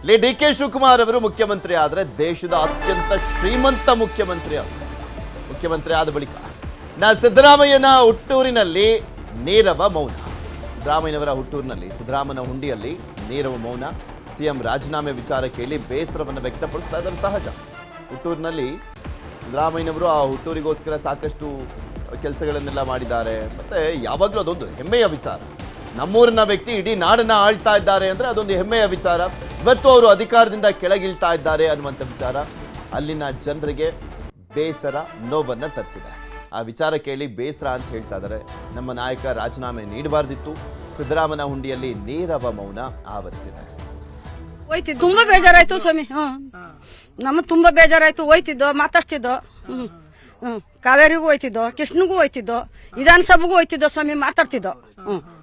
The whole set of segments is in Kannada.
ಇಲ್ಲಿ ಡಿ ಕೆ ಶಿವಕುಮಾರ್ ಅವರು ಮುಖ್ಯಮಂತ್ರಿ ಆದರೆ ದೇಶದ ಅತ್ಯಂತ ಶ್ರೀಮಂತ ಮುಖ್ಯಮಂತ್ರಿ ಆದ ಬಳಿಕ ಸಿದ್ದರಾಮಯ್ಯನ ಹುಟ್ಟೂರಿನಲ್ಲಿ ನೀರವ ಮೌನ. ಸಿದ್ದರಾಮಯ್ಯನವರ ಹುಟ್ಟೂರಿನಲ್ಲಿ ಸಿದ್ದರಾಮನ ಹುಂಡಿಯಲ್ಲಿ ನೀರವ ಮೌನ. ಸಿಎಂ ರಾಜೀನಾಮೆ ವಿಚಾರ ಕೇಳಿ ಬೇಸರವನ್ನು ವ್ಯಕ್ತಪಡಿಸ್ತಾ ಇದ್ದಾರೆ. ಸಹಜ, ಹುಟ್ಟೂರಿನಲ್ಲಿ ಸಿದ್ದರಾಮಯ್ಯನವರು ಆ ಹುಟ್ಟೂರಿಗೋಸ್ಕರ ಸಾಕಷ್ಟು ಕೆಲಸಗಳನ್ನೆಲ್ಲ ಮಾಡಿದ್ದಾರೆ. ಮತ್ತೆ ಯಾವಾಗಲೂ ಅದೊಂದು ಹೆಮ್ಮೆಯ ವಿಚಾರ. ನಮ್ಮೂರಿನ ವ್ಯಕ್ತಿ ಇಡೀ ನಾಡನ್ನ ಆಳ್ತಾ ಇದ್ದಾರೆ ಅಂದರೆ ಅದೊಂದು ಹೆಮ್ಮೆಯ ವಿಚಾರ. ಇವತ್ತು ಅವರು ಅಧಿಕಾರದಿಂದ ಕೆಳಗಿಳ್ತಾ ಇದ್ದಾರೆ ಅನ್ನುವಂಥ ವಿಚಾರ ಅಲ್ಲಿನ ಜನರಿಗೆ ಬೇಸರ, ನೋವನ್ನು ತರಿಸಿದೆ. ಆ ವಿಚಾರ ಕೇಳಿ ಬೇಸರ ಅಂತ ಹೇಳ್ತಾ ಇದ್ದಾರೆ. ನಮ್ಮ ನಾಯಕ ರಾಜೀನಾಮೆ ನೀಡಬಾರ್ದಿತ್ತು. ಸಿದ್ದರಾಮನ ಹುಂಡಿಯಲ್ಲಿ ನೀರವ ಮೌನ ಆವರಿಸಿದೆ. ಹೋಯ್ತಿದ್ದು ತುಂಬಾ ಬೇಜಾರಾಯ್ತು ಸ್ವಾಮಿ. ನಮ್ಮ ತುಂಬಾ ಬೇಜಾರಾಯ್ತು. ಹೋಯ್ತಿದ್ದೋ, ಮಾತಾಡ್ತಿದ್ದೋ, ಕಾವೇರಿಗೂ ಹೋಯ್ತಿದ್ದೋ, ಕೃಷ್ಣಗೂ ಹೋಯ್ತಿದ್ದೋ, ವಿಧಾನಸಭೆಗೂ ಹೋಯ್ತಿದ್ದೋ ಸ್ವಾಮಿ, ಮಾತಾಡ್ತಿದ್ದೋ.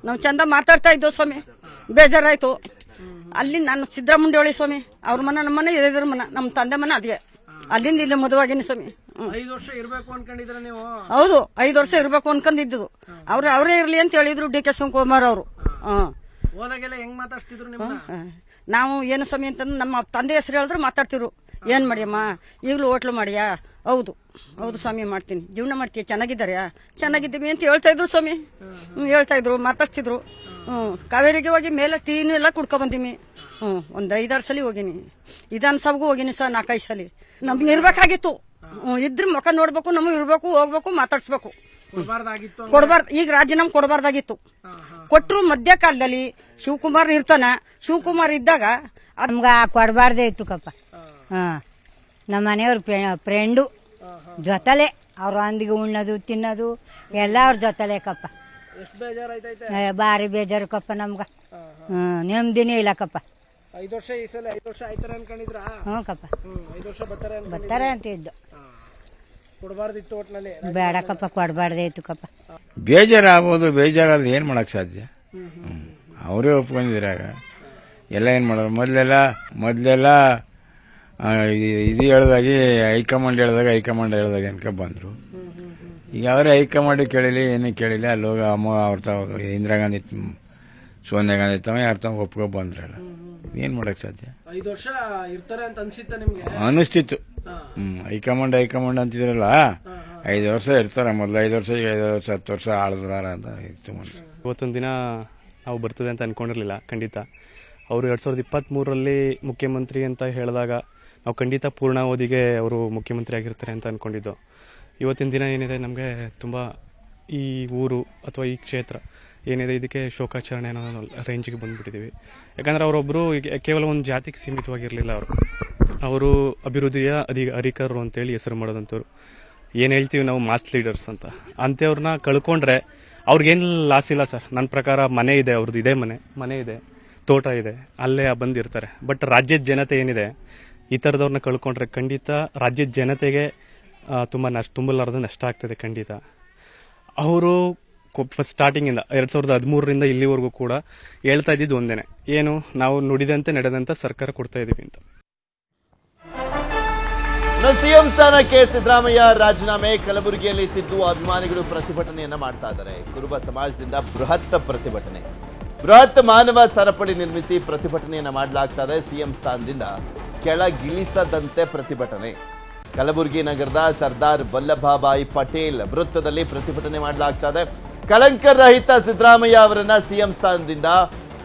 ನಾವು ಚಂದ ಮಾತಾಡ್ತಾ ಇದ್ದೋ ಸ್ವಾಮಿ. ಬೇಜಾರಾಯ್ತು. ಅಲ್ಲಿ ನಾನು ಸಿದ್ದರಾಮುಂಡಿ ಸ್ವಾಮಿ, ಅವ್ರ ಮನ, ನಮ್ಮ ಮನೆ, ಎದುರು ಮನ, ನಮ್ಮ ತಂದೆ ಮನ, ಅದೇ ಅಲ್ಲಿಂದ ಇಲ್ಲಿ ಮದುವಾಗಿನಿ ಸ್ವಾಮಿ. 5 ವರ್ಷ ಇರ್ಬೇಕು ಅನ್ಕೊಂಡಿದ್ರ ನೀವು? ಹೌದು, 5 ವರ್ಷ ಇರ್ಬೇಕು ಅನ್ಕೊಂಡಿದ್ದು. ಅವರೇ ಇರ್ಲಿ ಅಂತ ಹೇಳಿದ್ರು ಡಿ ಕೆ ಶಿವಕುಮಾರ್ ಅವರು. ಹೋದಾಗೆಲ್ಲ ಹೆಂಗ್ ಮಾತಾಡ್ತಿದ್ರು ನಿಮ್ಮನ್ನ? ನಾವು ಏನು ಸ್ವಾಮಿ ಅಂತಂದ್ರೆ ನಮ್ಮ ತಂದೆ ಹೆಸರು ಹೇಳಿದ್ರು ಮಾತಾಡ್ತಿರು. ಏನ್ ಮಾಡಿಯಮ್ಮ, ಈಗಲೂ ಹೋಟ್ಲು ಮಾಡಿಯಾ? ಹೌದು ಸ್ವಾಮಿ, ಮಾಡ್ತೀನಿ. ಜೀವನ ಮಾಡ್ತೀಯ? ಚೆನ್ನಾಗಿದ್ದೀವಿ ಅಂತ ಹೇಳ್ತಾ ಇದ್ರು ಸ್ವಾಮಿ. ಹೇಳ್ತಾ ಇದ್ರು, ಮಾತಾಡ್ತಿದ್ರು. ಕಾವೇರಿಗೆ ಹೋಗಿ ಮೇಲೆ ಟೀನು ಎಲ್ಲ ಕುಡ್ಕೊ ಬಂದೀನಿ. ಒಂದ್ 5-6 ಸಲ ಹೋಗಿನಿ. ವಿಧಾನಸಭೆಗೂ ಹೋಗಿನಿ ಸರ್, 4-5 ಸಲ. ನಮ್ಗೆ ಇರ್ಬೇಕಾಗಿತ್ತು. ಇದ್ರ ಮುಖ ನೋಡ್ಬೇಕು, ನಮಗೆ ಇರ್ಬೇಕು, ಹೋಗ್ಬೇಕು, ಮಾತಾಡ್ಸ್ಬೇಕು. ಕೊಡಬಾರ್ದು. ಈಗ ರಾಜೀನಾಮೆ ಕೊಡಬಾರ್ದಾಗಿತ್ತು. ಕೊಟ್ಟರು ಮಧ್ಯಕಾಲದಲ್ಲಿ ಶಿವಕುಮಾರ್ ಇರ್ತಾನ. ಶಿವಕುಮಾರ್ ಇದ್ದಾಗ ನಮ್ಗ ಕೊಡಬಾರ್ದೇ ಇತ್ತು ಕಪ್ಪ. ನಮ್ಮ ಮನೆಯವ್ರ ಫ್ರೆಂಡು ಜೊತಲೆ, ಅವ್ರ ಅಂದಿಗೆ ಉಣ್ಣೋದು ತಿನ್ನೋದು ಎಲ್ಲ ಅವ್ರ ಜೊತಲೆ ಕಪ್ಪ. ಬಾರಿ ಬೇಜಾರು ಕಪ್ಪ ನಮ್ಗ. ನೆಮ್ಮದಿನೇ ಇಲ್ಲ ಕಪ್ಪ. 5 ವರ್ಷ ಈ ಸಲ 5 ವರ್ಷ ಆಯ್ತಾರೆ ಅನ್ಕೊಂಡಿದ್ರ? ಹ್ಞೂ ಕಪ್ಪ, 5 ವರ್ಷ ಬರ್ತಾರೆ ಅಂತ ಇದ್ದು. ಕೊಡಬಾರ್ದಿತ್ತು ಒಟ್ನಲ್ಲಿ. ಬೇಡ ಕಪ್ಪ, ಕೊಡಬಾರ್ದೇ ಇತ್ತು ಕಪ್ಪ. ಬೇಜಾರಾಗ್ಬೋದು. ಬೇಜಾರಾದ್ರೆ ಏನ್ ಮಾಡಕ್ ಸಾಧ್ಯ? ಅವರೇ ಒಪ್ಕೊಂಡಿದ್ರಾಗ ಎಲ್ಲ ಏನ್ ಮಾಡೋದು. ಮೊದಲೆಲ್ಲ ಇದು ಹೇಳ್ದಾಗಿ ಹೈಕಮಾಂಡ್ ಹೇಳ್ದಾಗ ಅನ್ಕ ಬಂದ್ರು. ಈಗ ಅವರೇ ಹೈಕಮಾಂಡ್ ಕೇಳಿಲಿ, ಏನು ಕೇಳಿಲ್ಲ. ಅಲ್ಲಿ ಹೋಗಿ ಅವ್ರ ಇಂದಿರಾ ಗಾಂಧಿ, ಸೋನಿಯಾ ಗಾಂಧಿ ಯಾರು ಒಪ್ಕೊ ಬಂದ್ರಲ್ಲ. ಏನ್ ಮಾಡಕ್ ಸಾಧ್ಯ? 5 ವರ್ಷ ಇರ್ತಾರೆ ಅಂತ ಅನ್ಸಿತ್ತ ನಿಮ್ಗೆ? ಅನಿಸ್ತಿತ್ತು. ಹೈಕಮಾಂಡ್ ಅಂತಿದ್ರಲ್ಲ, 5 ವರ್ಷ ಇರ್ತಾರೆ. ಮೊದಲು 5 ವರ್ಷ, ಈಗ 5 ವರ್ಷ 10 ವರ್ಷ ಆಳಿದಾರ ಅಂತ ಇತ್ತು. ಇವತ್ತೊಂದು ದಿನ ನಾವು ಬರ್ತದೆ ಅಂತ ಅನ್ಕೊಂಡಿರ್ಲಿಲ್ಲ. ಖಂಡಿತ ಅವರು 2023ರಲ್ಲಿ ಮುಖ್ಯಮಂತ್ರಿ ಅಂತ ಹೇಳಿದಾಗ ನಾವು ಖಂಡಿತ ಪೂರ್ಣಾವಧಿಗೆ ಅವರು ಮುಖ್ಯಮಂತ್ರಿ ಆಗಿರ್ತಾರೆ ಅಂತ ಅನ್ಕೊಂಡಿದ್ದು. ಇವತ್ತಿನ ದಿನ ಏನಿದೆ, ನಮಗೆ ತುಂಬ ಈ ಊರು ಅಥವಾ ಈ ಕ್ಷೇತ್ರ ಏನಿದೆ ಇದಕ್ಕೆ ಶೋಕಾಚರಣೆ ಅನ್ನೋ ರೇಂಜಿಗೆ ಬಂದುಬಿಟ್ಟಿದ್ದೀವಿ. ಯಾಕಂದರೆ ಅವರೊಬ್ಬರು ಕೇವಲ ಒಂದು ಜಾತಿಗೆ ಸೀಮಿತವಾಗಿರಲಿಲ್ಲ. ಅವರು ಅಭಿವೃದ್ಧಿಯ ಅಧಿಕಾರರು ಅಂತೇಳಿ ಹೆಸರು ಮಾಡೋದಂಥವ್ರು. ಏನು ಹೇಳ್ತೀವಿ ನಾವು, ಮಾಸ್ ಲೀಡರ್ಸ್ ಅಂತ. ಅಂಥವ್ರನ್ನ ಕಳ್ಕೊಂಡ್ರೆ ಅವ್ರಿಗೇನು ಲಾಸ್ ಇಲ್ಲ ಸರ್. ನನ್ನ ಪ್ರಕಾರ ಮನೆ ಇದೆ, ಅವ್ರದ್ದು ಇದೇ ಮನೆ ಇದೆ, ತೋಟ ಇದೆ, ಅಲ್ಲೇ ಬಂದಿರ್ತಾರೆ. ಬಟ್ ರಾಜ್ಯದ ಜನತೆ ಏನಿದೆ, ಈ ಥರದವ್ರನ್ನ ಕಳ್ಕೊಂಡ್ರೆ ಖಂಡಿತ ರಾಜ್ಯದ ಜನತೆಗೆ ತುಂಬಲಾರದ ನಷ್ಟ ಆಗ್ತದೆ ಖಂಡಿತ. ಅವರು ಫಸ್ಟ್ ಸ್ಟಾರ್ಟಿಂಗಿಂದ 2013ರಿಂದ ಇಲ್ಲಿವರೆಗೂ ಕೂಡ ಹೇಳ್ತಾ ಇದ್ದಿದ್ದು ಒಂದೇನೆ, ಏನು, ನಾವು ನುಡಿದಂತೆ ನಡೆದಂತೆ ಸರ್ಕಾರ ಕೊಡ್ತಾ ಇದೀವಿ ಅಂತ. ಸಿಎಂ ಸ್ಥಾನಕ್ಕೆ ಸಿದ್ದರಾಮಯ್ಯ ರಾಜೀನಾಮೆ. ಕಲಬುರಗಿಯಲ್ಲಿ ಸಿದ್ದು ಅಭಿಮಾನಿಗಳು ಪ್ರತಿಭಟನೆಯನ್ನ ಮಾಡ್ತಾ ಇದ್ದಾರೆ. ಕುರುಬ ಸಮಾಜದಿಂದ ಬೃಹತ್ ಮಾನವ ಸರಪಳಿ ನಿರ್ಮಿಸಿ ಪ್ರತಿಭಟನೆಯನ್ನ ಮಾಡಲಾಗ್ತಾ ಇದೆ. ಸಿಎಂ ಸ್ಥಾನದಿಂದ ಕೆಳಗಿಳಿಸದಂತೆ ಪ್ರತಿಭಟನೆ. ಕಲಬುರಗಿ ನಗರದ ಸರ್ದಾರ್ ವಲ್ಲಭಭಾಯಿ ಪಟೇಲ್ ವೃತ್ತದಲ್ಲಿ ಪ್ರತಿಭಟನೆ ಮಾಡಲಾಗ್ತಾ ಇದೆ. ಕಳಂಕರಹಿತ ಸಿದ್ದರಾಮಯ್ಯ ಅವರನ್ನ ಸಿಎಂ ಸ್ಥಾನದಿಂದ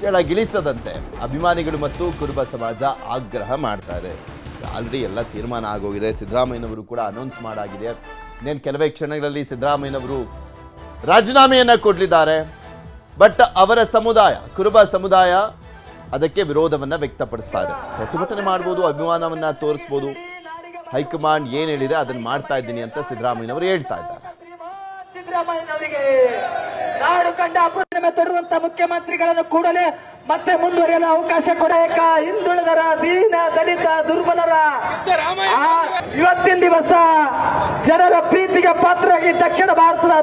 ಕೆಳಗಿಳಿಸದಂತೆ ಅಭಿಮಾನಿಗಳು ಮತ್ತು ಕುರುಬ ಸಮಾಜ ಆಗ್ರಹ ಮಾಡ್ತಾ ಇದೆ. ಆಲ್ರೆಡಿ ಎಲ್ಲ ತೀರ್ಮಾನ ಆಗೋಗಿದೆ. ಸಿದ್ದರಾಮಯ್ಯನವರು ಕೂಡ ಅನೌನ್ಸ್ ಮಾಡಾಗಿದೆ. ಇನ್ನೇನು ಕೆಲವೇ ಕ್ಷಣಗಳಲ್ಲಿ ಸಿದ್ದರಾಮಯ್ಯನವರು ರಾಜೀನಾಮೆಯನ್ನ ಕೊಡಲಿದ್ದಾರೆ. ಬಟ್ ಅವರ ಸಮುದಾಯ, ಕುರುಬ ಸಮುದಾಯ ಅದಕ್ಕೆ ವಿರೋಧವನ್ನ ವ್ಯಕ್ತಪಡಿಸ್ತಾ ಇದೆ. ಪ್ರತಿಭಟನೆ ಮಾಡ್ಬೋದು, ಅಭಿಮಾನವನ್ನ ತೋರಿಸ್ಬೋದು. ಹೈಕಮಾಂಡ್ ಏನ್ ಹೇಳಿದೆ ಅದನ್ನ ಮಾಡ್ತಾ ಇದ್ದೀನಿ ಅಂತ ಸಿದ್ದರಾಮಯ್ಯನವರು ಹೇಳ್ತಾ ಇದ್ದಾರೆ. ಸಿದ್ದರಾಮಯ್ಯನವರಿಗೆ ನಾಡು ಕಂಡ ಅಪೂರ್ಣಮೆ ತರುವಂತ ಮುಖ್ಯಮಂತ್ರಿಗಳನ್ನು ಕೂಡಲೇ ಮತ್ತೆ ಮುಂದುವರಿಯಲು ಅವಕಾಶ ಕೊಡಬೇಕ. ಹಿಂದುಳಿದರ, ದೀನ ದಲಿತ, ದುರ್ಬಲರ ಇವತ್ತಿನ ದಿವಸ ಜನರ ಪ್ರೀತಿಗೆ ಪಾತ್ರರಾಗಿ ದಕ್ಷಿಣ ಭಾರತದ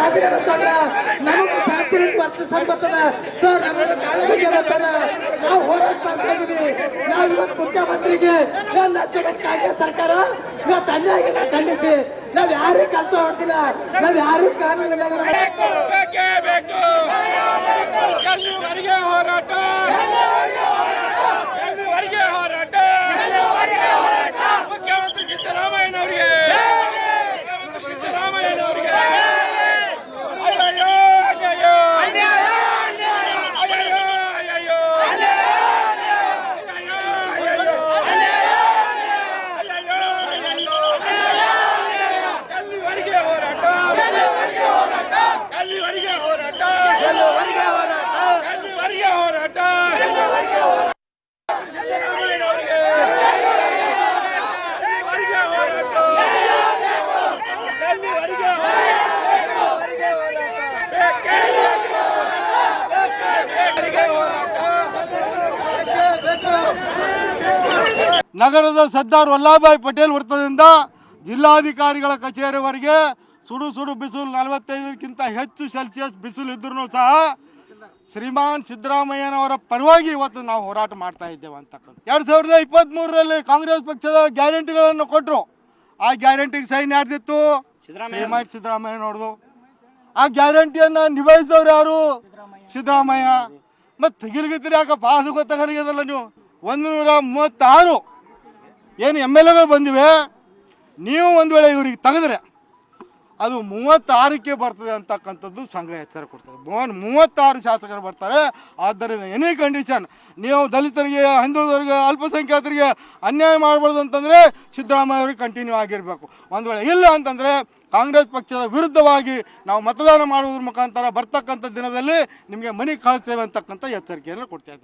ರಾಜಕಾರಣ ತಂದ್ರ ನಮಗೂ ಶಾಂತಿ ಸಂಬತ್ತದ ಸರ್, ನಮಗೆ ಕಾಳಜಿ ಇರುತ್ತದ. ನಾವು ಹೋರಾಟ ಮಾಡ್ತಾ ಇದೀವಿ. ನಾವು ಇವತ್ತು ಮುಖ್ಯಮಂತ್ರಿಗೆ ಕಾಂಗ್ರೆಸ್ ಸರ್ಕಾರ ನಾವು ತಂದೆಯಾಗಿ ಖಂಡಿಸಿ ನಾವ್ ಯಾರಿಗೂ ಕೆಲಸ ಮಾಡ್ತಿಲ್ಲ. ನಾವ್ ಯಾರಿಗೂ ಕಾನೂನು ಹೋರಾಟ ಮುಖ್ಯಮಂತ್ರಿ ಸಿದ್ದರಾಮಯ್ಯನವರಿಗೆ ನಗರದ ಸರ್ದಾರ್ ವಲ್ಲಭಭಾಯಿ ಪಟೇಲ್ ವೃತ್ತದಿಂದ ಜಿಲ್ಲಾಧಿಕಾರಿಗಳ ಕಚೇರಿವರೆಗೆ ಸುಡು ಸುಡು ಬಿಸಿಲು 45ಕ್ಕಿಂತ ಹೆಚ್ಚು ಸೆಲ್ಸಿಯಸ್ ಬಿಸಿಲು ಇದ್ರೂ ಸಹ ಶ್ರೀಮಾನ್ ಸಿದ್ದರಾಮಯ್ಯನವರ ಪರವಾಗಿ ಇವತ್ತು ನಾವು ಹೋರಾಟ ಮಾಡ್ತಾ ಇದ್ದೇವೆ ಅಂತಕ್ಕಂಥ 2023ರಲ್ಲಿ ಕಾಂಗ್ರೆಸ್ ಪಕ್ಷದ ಗ್ಯಾರಂಟಿಗಳನ್ನು ಕೊಟ್ಟರು. ಆ ಗ್ಯಾರಂಟಿಗೆ ಸೈನ್ ಯಾರ್ದಿತ್ತು? ಶ್ರೀಮಾನ್ ಸಿದ್ದರಾಮಯ್ಯನವ್ರದು. ಆ ಗ್ಯಾರಂಟಿಯನ್ನು ನಿಭಾಯಿಸೋರು ಯಾರು? ಸಿದ್ದರಾಮಯ್ಯ. ಮತ್ತು ತೆಗಿಲಿಗಿದ್ದೀರಿ ಯಾಕಪ್ಪ? ಅದು ಗೊತ್ತಾಗಲಿದಲ್ಲ ನೀವು. 136 ಏನು MLAಗಳು ಬಂದಿವೆ. ನೀವು ಒಂದು ವೇಳೆ ಇವ್ರಿಗೆ ತೆಗೆದ್ರೆ ಅದು 36ಕ್ಕೆ ಬರ್ತದೆ ಅಂತಕ್ಕಂಥದ್ದು ಸಂಘ ಎಚ್ಚರ ಕೊಡ್ತದೆ. 36 ಶಾಸಕರು ಬರ್ತಾರೆ. ಆದ್ದರಿಂದ ಎನಿ ಕಂಡೀಷನ್ ನೀವು ದಲಿತರಿಗೆ, ಹಿಂದುಳಿದವರಿಗೆ, ಅಲ್ಪಸಂಖ್ಯಾತರಿಗೆ ಅನ್ಯಾಯ ಮಾಡಬಾರ್ದು ಅಂತಂದರೆ ಸಿದ್ದರಾಮಯ್ಯ ಅವ್ರಿಗೆ ಕಂಟಿನ್ಯೂ ಆಗಿರಬೇಕು. ಒಂದು ವೇಳೆ ಇಲ್ಲ ಅಂತಂದರೆ ಕಾಂಗ್ರೆಸ್ ಪಕ್ಷದ ವಿರುದ್ಧವಾಗಿ ನಾವು ಮತದಾನ ಮಾಡುವುದ್ರ ಮುಖಾಂತರ ಬರ್ತಕ್ಕಂಥ ದಿನದಲ್ಲಿ ನಿಮಗೆ ಮನೆ ಕಳಿಸ್ತೇವೆ ಅಂತಕ್ಕಂಥ ಎಚ್ಚರಿಕೆಯನ್ನು ಕೊಡ್ತಾ ಇದ್ದೇವೆ.